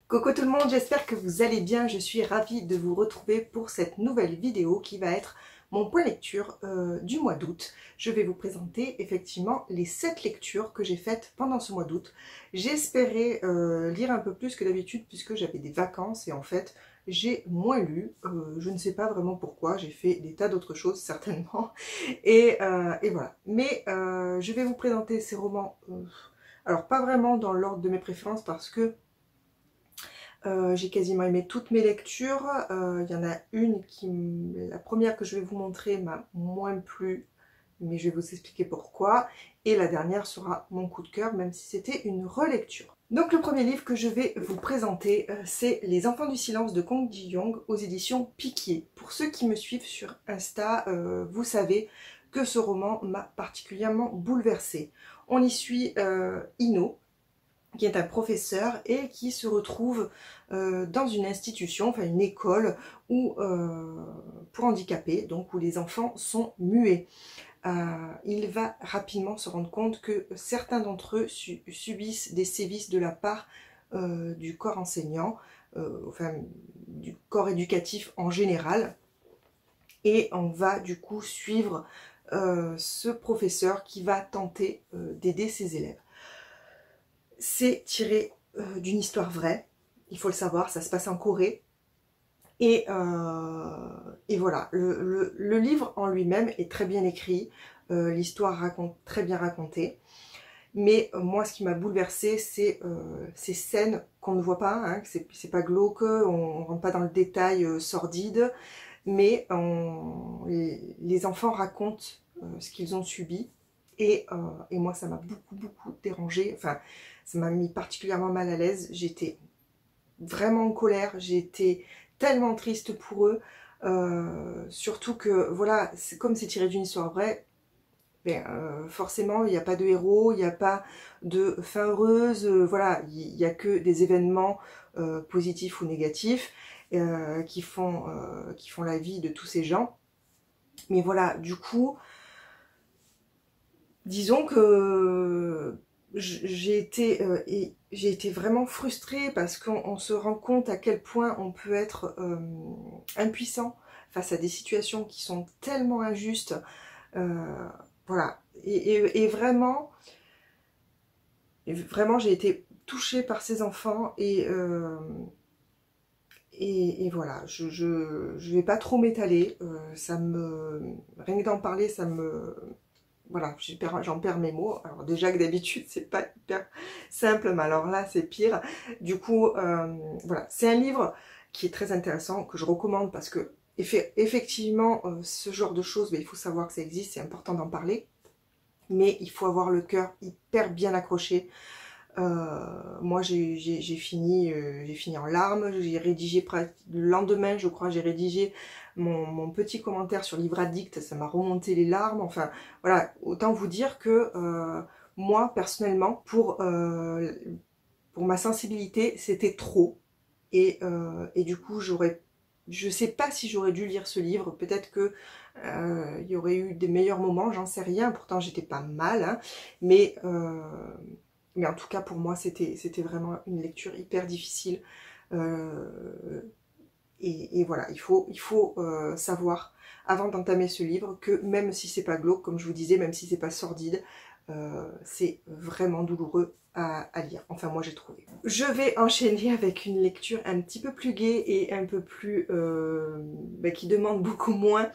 Coucou tout le monde, j'espère que vous allez bien. Je suis ravie de vous retrouver pour cette nouvelle vidéo qui va être mon point lecture du mois d'août. Je vais vous présenter effectivement les 7 lectures que j'ai faites pendant ce mois d'août. J'espérais lire un peu plus que d'habitude puisque j'avais des vacances et en fait j'ai moins lu. Je ne sais pas vraiment pourquoi, j'ai fait des tas d'autres choses certainement. Et voilà. Mais je vais vous présenter ces romans, alors pas vraiment dans l'ordre de mes préférences parce que j'ai quasiment aimé toutes mes lectures. Il y en a une la première que je vais vous montrer m'a moins plu, mais je vais vous expliquer pourquoi. Et la dernière sera mon coup de cœur, même si c'était une relecture. Donc le premier livre que je vais vous présenter, c'est Les Enfants du Silence de Kong Ji-young aux éditions Piquier. Pour ceux qui me suivent sur Insta, vous savez que ce roman m'a particulièrement bouleversée. On y suit Ino, qui est un professeur et qui se retrouve dans une institution, enfin une école où, pour handicapés, donc où les enfants sont muets. Il va rapidement se rendre compte que certains d'entre eux subissent des sévices de la part du corps enseignant, enfin du corps éducatif en général. Et on va du coup suivre ce professeur qui va tenter d'aider ses élèves. C'est tiré d'une histoire vraie, il faut le savoir, ça se passe en Corée. Et voilà, le livre en lui-même est très bien écrit, l'histoire très bien racontée. Mais moi, ce qui m'a bouleversée, c'est ces scènes qu'on ne voit pas, hein, c'est pas glauque, on ne rentre pas dans le détail sordide, mais les enfants racontent ce qu'ils ont subi. Et moi, ça m'a beaucoup dérangée, enfin, ça m'a mis particulièrement mal à l'aise. J'étais vraiment en colère, j'étais tellement triste pour eux, surtout que, voilà, comme c'est tiré d'une histoire vraie, ben, forcément, il n'y a pas de héros, il n'y a pas de fin heureuse, voilà, il n'y a que des événements positifs ou négatifs qui font la vie de tous ces gens. Mais voilà, du coup, disons que j'ai été vraiment frustrée parce qu'on se rend compte à quel point on peut être impuissant face à des situations qui sont tellement injustes. Voilà. Et vraiment j'ai été touchée par ces enfants et voilà, je vais pas trop m'étaler. Rien que d'en parler, ça me... Voilà, j'en perds mes mots. Alors déjà que d'habitude, c'est pas hyper simple, mais alors là, c'est pire. Du coup, voilà, c'est un livre qui est très intéressant, que je recommande parce que, effectivement, ce genre de choses, ben, il faut savoir que ça existe, c'est important d'en parler. Mais il faut avoir le cœur hyper bien accroché. Moi, j'ai fini en larmes. J'ai rédigé, le lendemain, je crois, j'ai rédigé mon petit commentaire sur Livre Addict. Ça m'a remonté les larmes. Enfin, voilà, autant vous dire que moi, personnellement, pour ma sensibilité, c'était trop. Et du coup, je sais pas si j'aurais dû lire ce livre. Peut-être que il y aurait eu des meilleurs moments, j'en sais rien. Pourtant, j'étais pas mal, hein, mais en tout cas, pour moi, c'était vraiment une lecture hyper difficile. Et voilà, il faut savoir, avant d'entamer ce livre, que même si c'est pas glauque, comme je vous disais, même si c'est pas sordide, c'est vraiment douloureux à lire. Enfin, moi, j'ai trouvé. Je vais enchaîner avec une lecture un petit peu plus gaie et un peu plus... qui demande beaucoup moins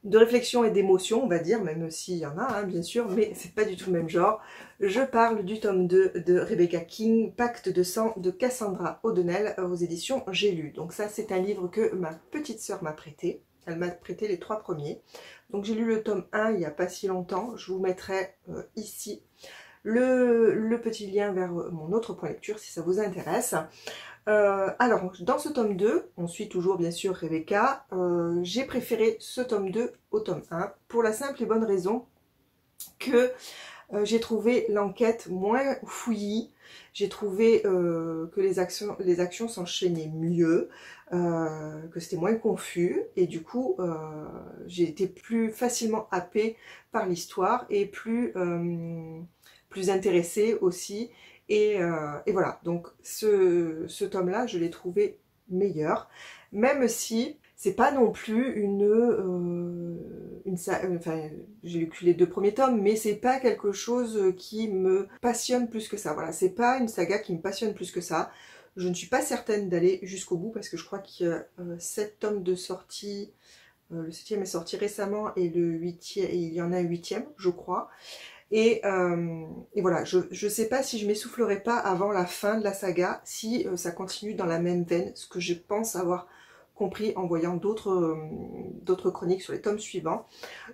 de réflexion et d'émotion, on va dire, même s'il y en a, hein, bien sûr, mais c'est pas du tout le même genre. Je parle du tome 2 de Rebecca King, Pacte de sang de Cassandra O'Donnell aux éditions J'ai lu. Donc ça, c'est un livre que ma petite sœur m'a prêté. Elle m'a prêté les 3 premiers. Donc j'ai lu le tome 1 il n'y a pas si longtemps. Je vous mettrai ici le petit lien vers mon autre point lecture si ça vous intéresse. Alors, dans ce tome 2, on suit toujours bien sûr Rebecca. J'ai préféré ce tome 2 au tome 1 pour la simple et bonne raison que j'ai trouvé l'enquête moins fouillie. J'ai trouvé que les actions s'enchaînaient mieux, que c'était moins confus et du coup j'ai été plus facilement happée par l'histoire et plus intéressée aussi. Et voilà, donc ce tome-là, je l'ai trouvé meilleur, même si c'est pas non plus enfin, j'ai lu que les 2 premiers tomes, mais c'est pas quelque chose qui me passionne plus que ça. Voilà, c'est pas une saga qui me passionne plus que ça. Je ne suis pas certaine d'aller jusqu'au bout parce que je crois qu'il y a 7 tomes de sortie. Le 7e est sorti récemment et il y en a un 8e, je crois. Et voilà, je sais pas si je m'essoufflerai pas avant la fin de la saga, si ça continue dans la même veine, ce que je pense avoir compris en voyant d'autres chroniques sur les tomes suivants.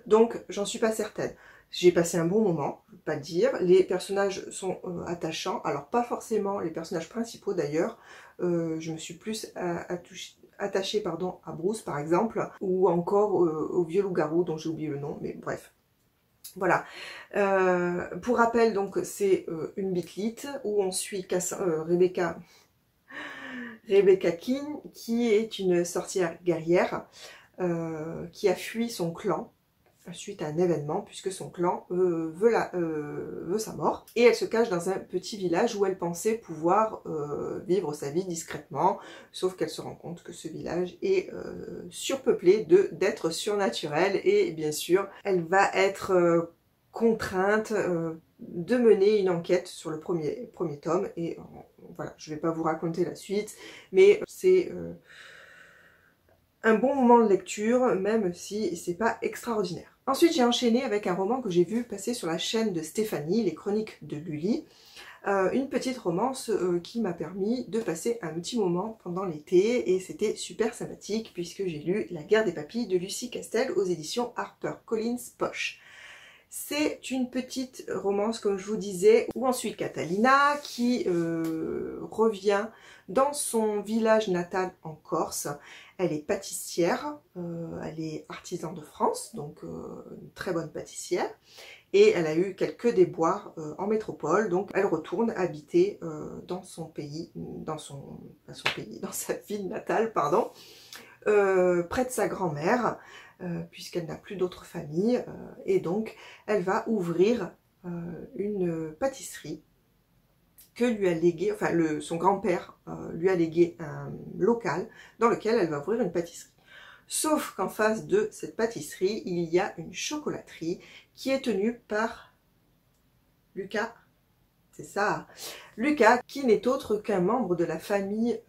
Donc j'en suis pas certaine. J'ai passé un bon moment, je ne peux pas dire. Les personnages sont attachants, alors pas forcément les personnages principaux d'ailleurs. Je me suis plus attachée à Bruce par exemple, ou encore au vieux loup-garou dont j'ai oublié le nom, mais bref. Voilà. Pour rappel, donc c'est une bitlit où on suit Rebecca King, qui est une sorcière guerrière qui a fui son clan suite à un événement, puisque son clan veut sa mort. Et elle se cache dans un petit village où elle pensait pouvoir vivre sa vie discrètement, sauf qu'elle se rend compte que ce village est surpeuplé d'êtres surnaturels, et bien sûr, elle va être contrainte de mener une enquête sur le premier tome, et voilà, je ne vais pas vous raconter la suite, mais c'est un bon moment de lecture, même si c'est pas extraordinaire. Ensuite, j'ai enchaîné avec un roman que j'ai vu passer sur la chaîne de Stéphanie, Les Chroniques de Lully. Une petite romance qui m'a permis de passer un petit moment pendant l'été, et c'était super sympathique puisque j'ai lu La Guerre des papilles de Lucie Castel aux éditions HarperCollins Poche. C'est une petite romance, comme je vous disais, où on suit Catalina qui revient dans son village natal en Corse. Elle est pâtissière, elle est artisan de France, donc une très bonne pâtissière. Et elle a eu quelques déboires en métropole, donc elle retourne habiter dans son pays, dans sa ville natale, pardon, près de sa grand-mère, puisqu'elle n'a plus d'autre famille, et donc elle va ouvrir une pâtisserie que lui a légué, enfin son grand-père lui a légué un local dans lequel elle va ouvrir une pâtisserie. Sauf qu'en face de cette pâtisserie, il y a une chocolaterie qui est tenue par Lucas, c'est ça, Lucas, qui n'est autre qu'un membre de la famille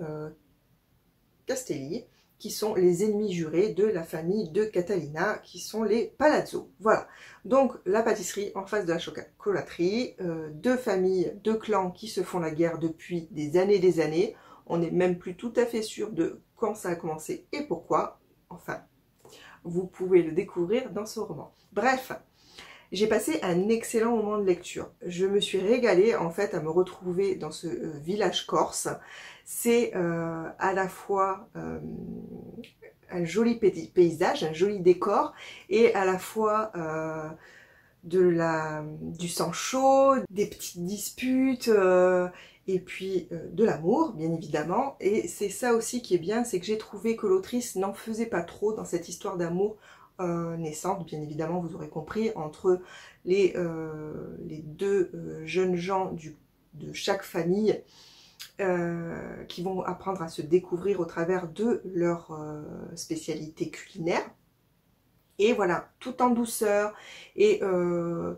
Castelli, qui sont les ennemis jurés de la famille de Catalina, qui sont les Palazzo. Voilà, donc la pâtisserie en face de la chocolaterie, 2 familles, 2 clans qui se font la guerre depuis des années. On n'est même plus tout à fait sûr de quand ça a commencé et pourquoi. Enfin, vous pouvez le découvrir dans ce roman. Bref, j'ai passé un excellent moment de lecture. Je me suis régalée en fait à me retrouver dans ce village corse. C'est à la fois un joli paysage, un joli décor, et à la fois du sang chaud, des petites disputes, et puis de l'amour, bien évidemment. Et c'est ça aussi qui est bien, c'est que j'ai trouvé que l'autrice n'en faisait pas trop dans cette histoire d'amour naissante, bien évidemment, vous aurez compris, entre les 2 jeunes gens de chaque famille, qui vont apprendre à se découvrir au travers de leur spécialité culinaire. Et voilà, tout en douceur et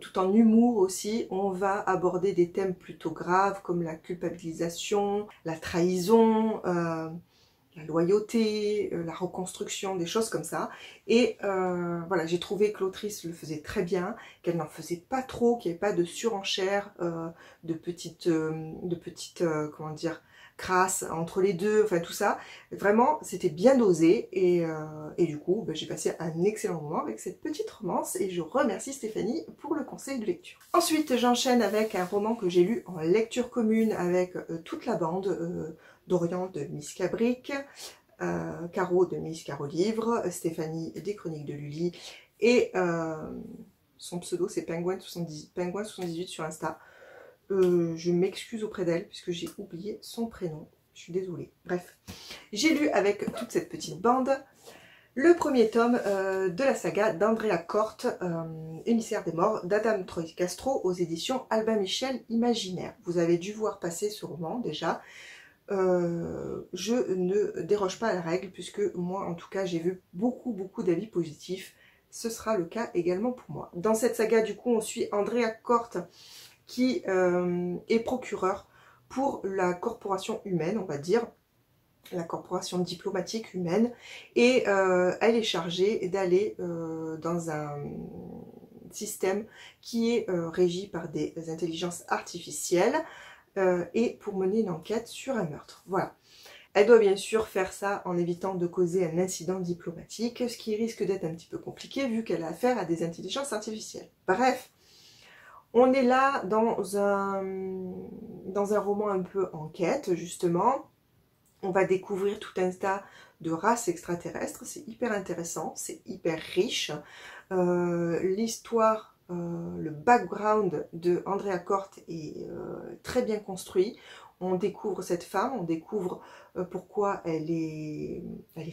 tout en humour aussi, on va aborder des thèmes plutôt graves comme la culpabilisation, la trahison, la loyauté, la reconstruction, des choses comme ça. Et voilà, j'ai trouvé que l'autrice le faisait très bien, qu'elle n'en faisait pas trop, qu'il n'y avait pas de surenchère, de petites comment dire, crasses entre les deux, enfin tout ça. Vraiment, c'était bien dosé, et du coup, j'ai passé un excellent moment avec cette petite romance, et je remercie Stéphanie pour le conseil de lecture. Ensuite, j'enchaîne avec un roman que j'ai lu en lecture commune avec toute la bande, Dorian de Miss Cabric, Caro de Miss Caro Livre, Stéphanie des Chroniques de Lully, et son pseudo c'est Penguin78 sur Insta. Je m'excuse auprès d'elle puisque j'ai oublié son prénom, je suis désolée. Bref, j'ai lu avec toute cette petite bande le premier tome de la saga d'Andrea Corte, Émissaire des morts, d'Adam Troy Castro aux éditions Albin Michel Imaginaire. Vous avez dû voir passer ce roman déjà. Je ne déroge pas à la règle puisque moi en tout cas j'ai vu beaucoup d'avis positifs. Ce sera le cas également pour moi. Dans cette saga du coup on suit Andrea Corte qui est procureur pour la corporation humaine, on va dire, la corporation diplomatique humaine, et elle est chargée d'aller dans un système qui est régi par des intelligences artificielles et pour mener une enquête sur un meurtre. Voilà. Elle doit bien sûr faire ça en évitant de causer un incident diplomatique, ce qui risque d'être un petit peu compliqué vu qu'elle a affaire à des intelligences artificielles. Bref, on est là dans un roman un peu enquête, justement. On va découvrir tout un tas de races extraterrestres, c'est hyper intéressant, c'est hyper riche. L'histoire, le background de Andrea Corte est très bien construit. On découvre cette femme, on découvre pourquoi elle est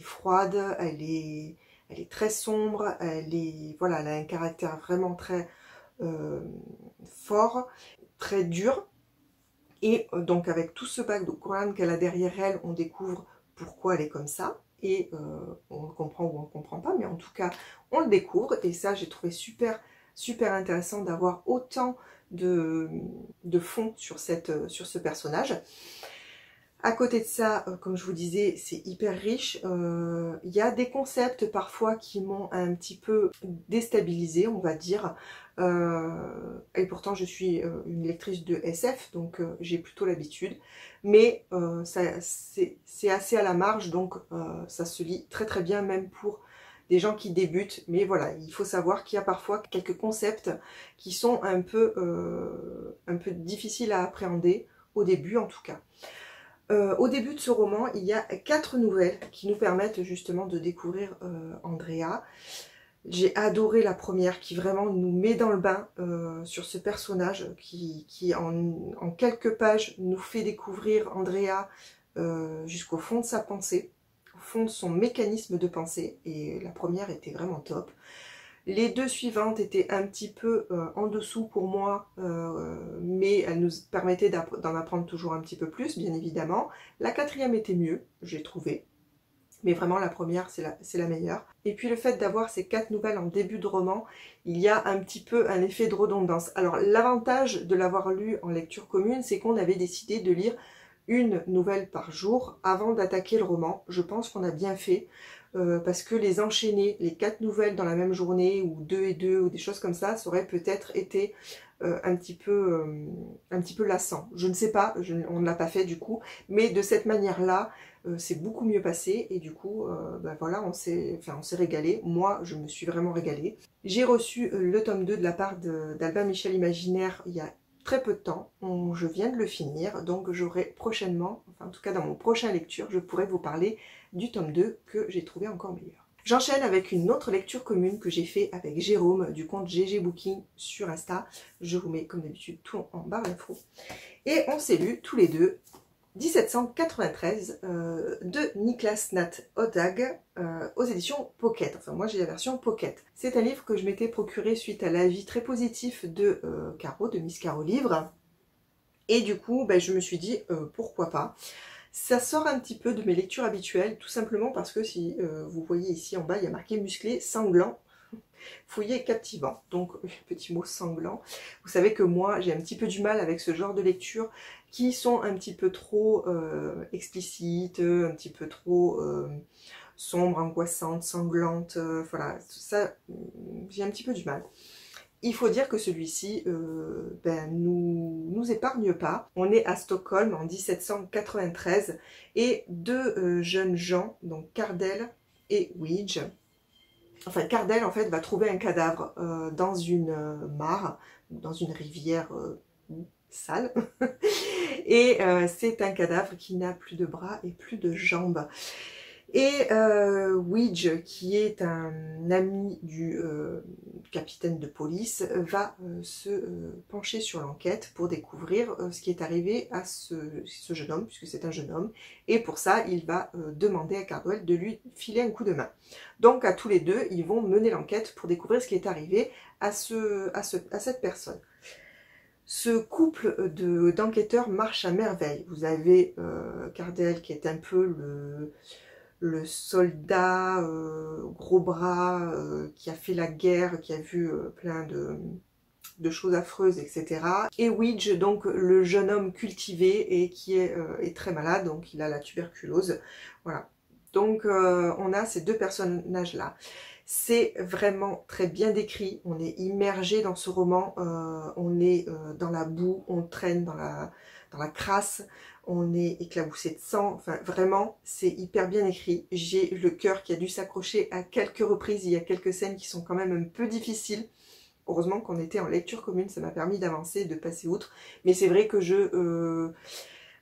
froide, elle est très sombre, voilà, elle a un caractère vraiment très fort, très dur. Et donc avec tout ce background qu'elle a derrière elle, on découvre pourquoi elle est comme ça. Et on le comprend ou on ne comprend pas, mais en tout cas, on le découvre. Et ça, j'ai trouvé super intéressant d'avoir autant de fond sur ce personnage. À côté de ça, comme je vous disais, c'est hyper riche. Il y a des concepts parfois qui m'ont un petit peu déstabilisée, on va dire. Et pourtant, je suis une lectrice de SF, donc j'ai plutôt l'habitude. Mais c'est assez à la marge, donc ça se lit très bien, même pour des gens qui débutent. Mais voilà, il faut savoir qu'il y a parfois quelques concepts qui sont un peu difficiles à appréhender, au début en tout cas. Au début de ce roman, il y a 4 nouvelles qui nous permettent justement de découvrir Andrea. J'ai adoré la première qui vraiment nous met dans le bain sur ce personnage qui en quelques pages nous fait découvrir Andrea jusqu'au fond de sa pensée, au fond de son mécanisme de pensée, et la première était vraiment top. Les 2 suivantes étaient un petit peu en dessous pour moi, mais elles nous permettaient d'en apprendre toujours un petit peu plus, bien évidemment. La 4e était mieux, j'ai trouvé. Mais vraiment, la première, c'est la meilleure. Et puis le fait d'avoir ces 4 nouvelles en début de roman, il y a un petit peu un effet de redondance. Alors, l'avantage de l'avoir lu en lecture commune, c'est qu'on avait décidé de lire une nouvelle par jour avant d'attaquer le roman. Je pense qu'on a bien fait. Parce que les enchaîner, les 4 nouvelles dans la même journée, ou 2 et 2, ou des choses comme ça aurait peut-être été un petit peu lassant. Je ne sais pas, on ne l'a pas fait du coup, mais de cette manière-là, c'est beaucoup mieux passé, et du coup, voilà, on s'est régalé. Moi, je me suis vraiment régalée. J'ai reçu le tome 2 de la part d'Albin Michel Imaginaire il y a très peu de temps, je viens de le finir, donc j'aurai prochainement, enfin en tout cas dans mon prochain lecture, je pourrai vous parler du tome 2 que j'ai trouvé encore meilleur. J'enchaîne avec une autre lecture commune que j'ai fait avec Jérôme du compte GG Booking sur Insta. Je vous mets comme d'habitude tout en barre d'infos. Et on s'est lu tous les deux 1793 de Niklas Nat Oddag aux éditions Pocket. Enfin moi j'ai la version Pocket. C'est un livre que je m'étais procuré suite à l'avis très positif de Caro, de Miss Caro Livre. Et du coup je me suis dit pourquoi pas. Ça sort un petit peu de mes lectures habituelles, tout simplement parce que si vous voyez ici en bas, il y a marqué musclé, sanglant, fouillé et captivant. Donc, petit mot sanglant. Vous savez que moi, j'ai un petit peu du mal avec ce genre de lecture qui sont un petit peu trop explicites, un petit peu trop sombres, angoissantes, sanglantes. Voilà, ça, j'ai un petit peu du mal. Il faut dire que celui-ci nous épargne pas. On est à Stockholm en 1793 et 2 jeunes gens, donc Cardell et Widge. Enfin, Cardell en fait va trouver un cadavre dans une mare, dans une rivière sale. Et c'est un cadavre qui n'a plus de bras et plus de jambes. Et Wedge, qui est un ami du capitaine de police, va se pencher sur l'enquête pour découvrir ce qui est arrivé à ce jeune homme, puisque c'est un jeune homme. Et pour ça, il va demander à Cardwell de lui filer un coup de main. Donc à tous les deux, ils vont mener l'enquête pour découvrir ce qui est arrivé à cette personne. Ce couple d'enquêteurs marche à merveille. Vous avez Cardwell qui est un peu le soldat gros bras qui a fait la guerre, qui a vu plein de choses affreuses, etc. Et Wedge, donc le jeune homme cultivé et qui est très malade, donc il a la tuberculose. Voilà. Donc on a ces deux personnages-là. C'est vraiment très bien décrit, on est immergé dans ce roman, on est dans la boue, on traîne dans la crasse, on est éclaboussé de sang, enfin vraiment c'est hyper bien écrit. J'ai le cœur qui a dû s'accrocher à quelques reprises, il y a quelques scènes qui sont quand même un peu difficiles. Heureusement qu'on était en lecture commune, ça m'a permis d'avancer et de passer outre, mais c'est vrai que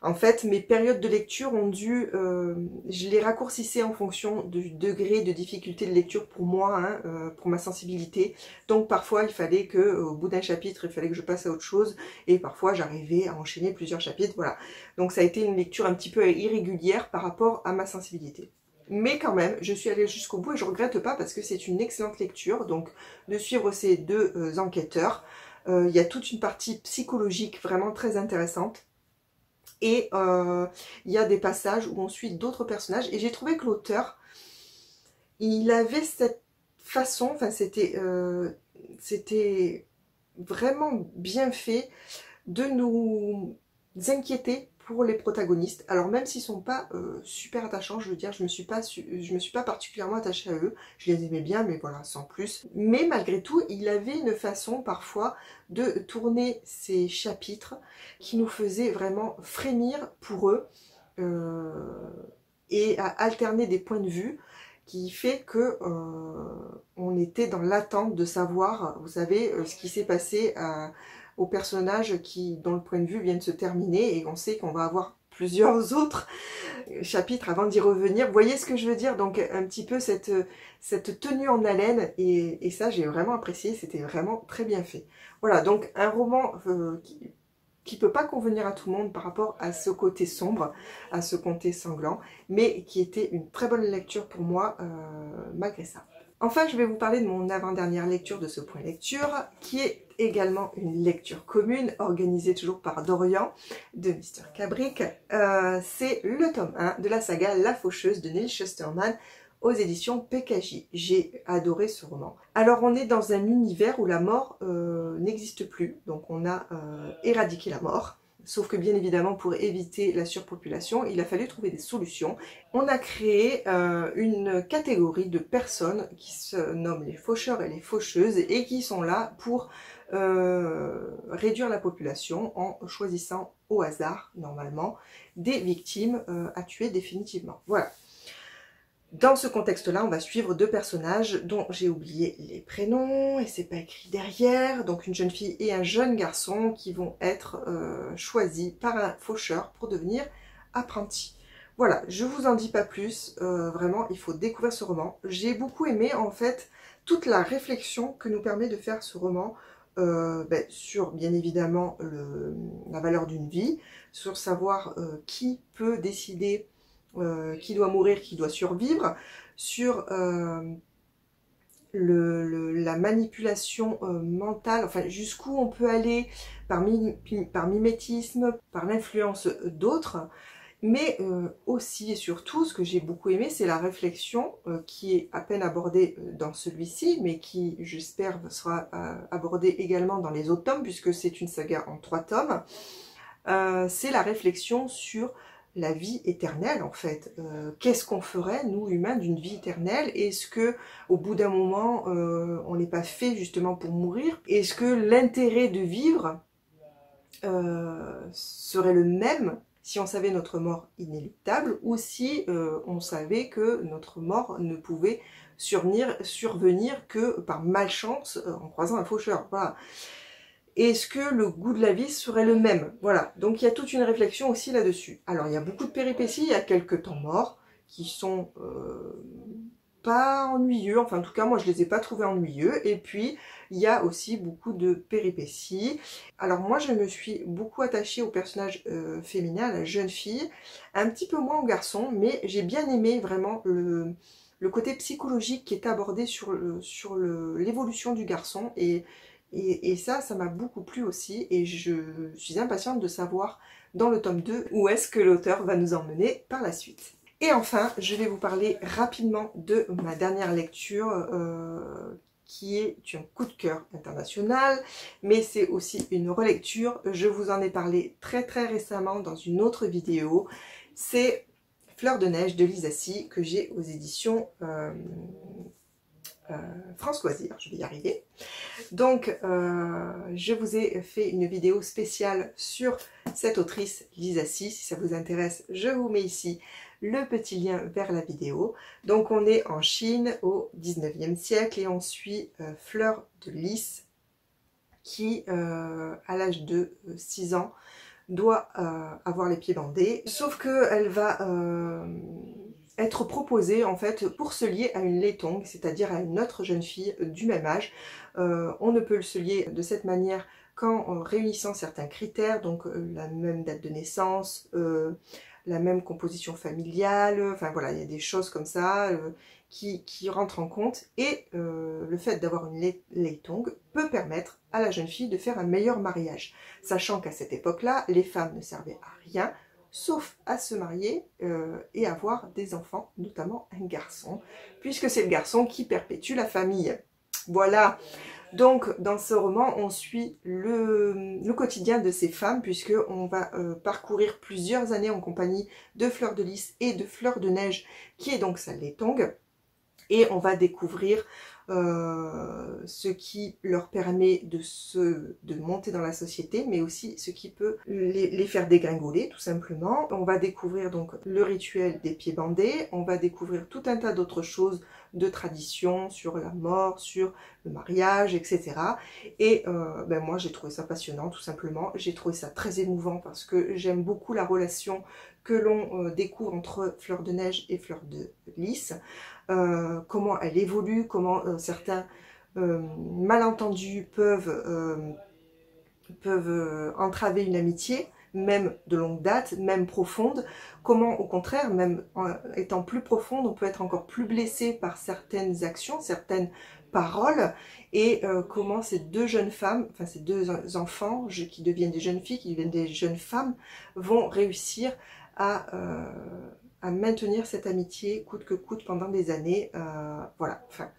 en fait, mes périodes de lecture ont dû... je les raccourcissais en fonction du degré de difficulté de lecture pour moi, hein, pour ma sensibilité. Donc parfois, il fallait que, au bout d'un chapitre, il fallait que je passe à autre chose. Et parfois, j'arrivais à enchaîner plusieurs chapitres, voilà. Donc ça a été une lecture un petit peu irrégulière par rapport à ma sensibilité. Mais quand même, je suis allée jusqu'au bout et je regrette pas parce que c'est une excellente lecture. Donc de suivre ces deux enquêteurs. Il y a toute une partie psychologique vraiment très intéressante. Et il y a des passages où on suit d'autres personnages. Et j'ai trouvé que l'auteur, il avait cette façon, enfin c'était vraiment bien fait de nous inquiéter pour les protagonistes. Alors même s'ils sont pas super attachants, je veux dire, je me suis pas particulièrement attachée à eux. Je les aimais bien, mais voilà, sans plus. Mais malgré tout, il avait une façon parfois de tourner ces chapitres qui nous faisait vraiment frémir pour eux et à alterner des points de vue qui fait que on était dans l'attente de savoir, vous savez, ce qui s'est passé aux personnages dont le point de vue vient de se terminer et on sait qu'on va avoir plusieurs autres chapitres avant d'y revenir. Vous voyez ce que je veux dire? Donc un petit peu cette tenue en haleine et ça j'ai vraiment apprécié, c'était vraiment très bien fait. Voilà, donc un roman qui peut pas convenir à tout le monde par rapport à ce côté sombre, à ce côté sanglant, mais qui était une très bonne lecture pour moi malgré ça. Enfin, je vais vous parler de mon avant-dernière lecture de ce point lecture, qui est également une lecture commune, organisée toujours par Dorian, de Mr. Cabric. C'est le tome 1 de la saga La Faucheuse de Neal Shusterman, aux éditions PKJ. J'ai adoré ce roman. Alors on est dans un univers où la mort n'existe plus, donc on a éradiqué la mort. Sauf que bien évidemment, pour éviter la surpopulation, il a fallu trouver des solutions. On a créé une catégorie de personnes qui se nomment les faucheurs et les faucheuses et qui sont là pour réduire la population en choisissant au hasard, normalement, des victimes à tuer définitivement. Voilà. Dans ce contexte-là, on va suivre deux personnages dont j'ai oublié les prénoms et c'est pas écrit derrière. Donc une jeune fille et un jeune garçon qui vont être choisis par un faucheur pour devenir apprentis. Voilà, je vous en dis pas plus. Vraiment, il faut découvrir ce roman. J'ai beaucoup aimé en fait toute la réflexion que nous permet de faire ce roman sur bien évidemment la valeur d'une vie, sur savoir qui peut décider qui doit mourir, qui doit survivre, sur la manipulation mentale, enfin jusqu'où on peut aller par mimétisme, par l'influence d'autres, mais aussi et surtout, ce que j'ai beaucoup aimé, c'est la réflexion qui est à peine abordée dans celui-ci, mais qui, j'espère, sera abordée également dans les autres tomes, puisque c'est une saga en 3 tomes. C'est la réflexion sur la vie éternelle en fait. Qu'est-ce qu'on ferait, nous humains, d'une vie éternelle? Est-ce que au bout d'un moment, on n'est pas fait justement pour mourir? Est-ce que l'intérêt de vivre serait le même si on savait notre mort inéluctable ou si on savait que notre mort ne pouvait survenir que par malchance en croisant un faucheur? Voilà. Est-ce que le goût de la vie serait le même? Voilà, donc il y a toute une réflexion aussi là-dessus. Alors il y a beaucoup de péripéties, il y a quelques temps morts, qui sont pas ennuyeux, enfin en tout cas moi je les ai pas trouvés ennuyeux. Et puis il y a aussi beaucoup de péripéties. Alors moi je me suis beaucoup attachée au personnage féminin, à la jeune fille, un petit peu moins au garçon, mais j'ai bien aimé vraiment le côté psychologique qui est abordé sur l'évolution du garçon, et ça m'a beaucoup plu aussi, et je suis impatiente de savoir dans le tome 2 où est-ce que l'auteur va nous emmener par la suite. Et enfin, je vais vous parler rapidement de ma dernière lecture qui est un coup de cœur international, mais c'est aussi une relecture. Je vous en ai parlé très récemment dans une autre vidéo. C'est Fleur de neige de Lisa Si, que j'ai aux éditions France Loisirs, je vais y arriver. Donc, je vous ai fait une vidéo spéciale sur cette autrice Lisa Si. Si ça vous intéresse, je vous mets ici le petit lien vers la vidéo. Donc, on est en Chine au 19e siècle et on suit Fleur de Lys qui, à l'âge de 6 ans, doit avoir les pieds bandés. Sauf qu'elle va être proposée en fait pour se lier à une Letong, c'est-à-dire à une autre jeune fille du même âge. On ne peut se lier de cette manière qu'en réunissant certains critères, donc la même date de naissance, la même composition familiale, enfin voilà, il y a des choses comme ça qui rentrent en compte, et le fait d'avoir une Letong peut permettre à la jeune fille de faire un meilleur mariage, sachant qu'à cette époque-là, les femmes ne servaient à rien, sauf à se marier et avoir des enfants, notamment un garçon, puisque c'est le garçon qui perpétue la famille. Voilà. Donc dans ce roman, on suit le quotidien de ces femmes, puisqu'on va parcourir plusieurs années en compagnie de Fleur de Lys et de Fleur de Neige, qui est donc sa Letong, et on va découvrir ce qui leur permet de monter dans la société, mais aussi ce qui peut les faire dégringoler, tout simplement. On va découvrir donc le rituel des pieds bandés, on va découvrir tout un tas d'autres choses, de traditions, sur la mort, sur le mariage, etc. Et ben moi j'ai trouvé ça passionnant, tout simplement. J'ai trouvé ça très émouvant parce que j'aime beaucoup la relation que l'on découvre entre Fleur de Neige et Fleur de Lys. Comment elle évolue, comment certains malentendus peuvent entraver une amitié, même de longue date, même profonde, comment au contraire, même en étant plus profonde, on peut être encore plus blessé par certaines actions, certaines paroles, et comment ces deux jeunes femmes, enfin ces deux enfants qui deviennent des jeunes filles, qui deviennent des jeunes femmes, vont réussir à maintenir cette amitié coûte que coûte pendant des années. Voilà, enfin,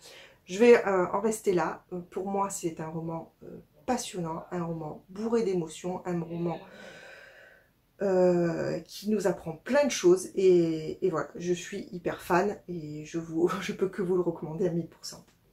je vais en rester là. Pour moi, c'est un roman passionnant, un roman bourré d'émotions, un roman qui nous apprend plein de choses, et voilà, je suis hyper fan et je peux que vous le recommander à 1000%.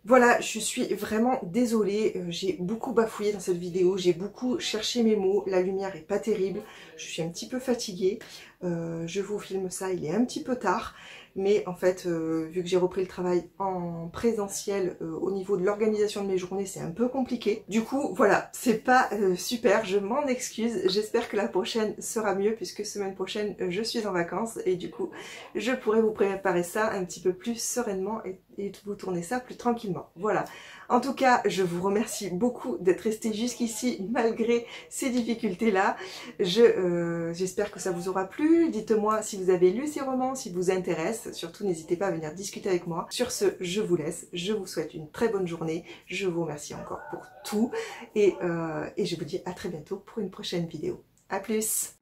Voilà, je suis vraiment désolée, j'ai beaucoup bafouillé dans cette vidéo, j'ai beaucoup cherché mes mots, la lumière est pas terrible, je suis un petit peu fatiguée, je vous filme ça, il est un petit peu tard, mais en fait, vu que j'ai repris le travail en présentiel, au niveau de l'organisation de mes journées, c'est un peu compliqué. Du coup, voilà, c'est pas super, je m'en excuse, j'espère que la prochaine sera mieux, puisque semaine prochaine, je suis en vacances, et du coup, je pourrai vous préparer ça un petit peu plus sereinement, et vous tourner ça plus tranquillement. Voilà. En tout cas, je vous remercie beaucoup d'être resté jusqu'ici malgré ces difficultés-là. J'espère que ça vous aura plu. Dites-moi si vous avez lu ces romans, si vous intéressent. Surtout, n'hésitez pas à venir discuter avec moi. Sur ce, je vous laisse. Je vous souhaite une très bonne journée. Je vous remercie encore pour tout. Et je vous dis à très bientôt pour une prochaine vidéo. À plus!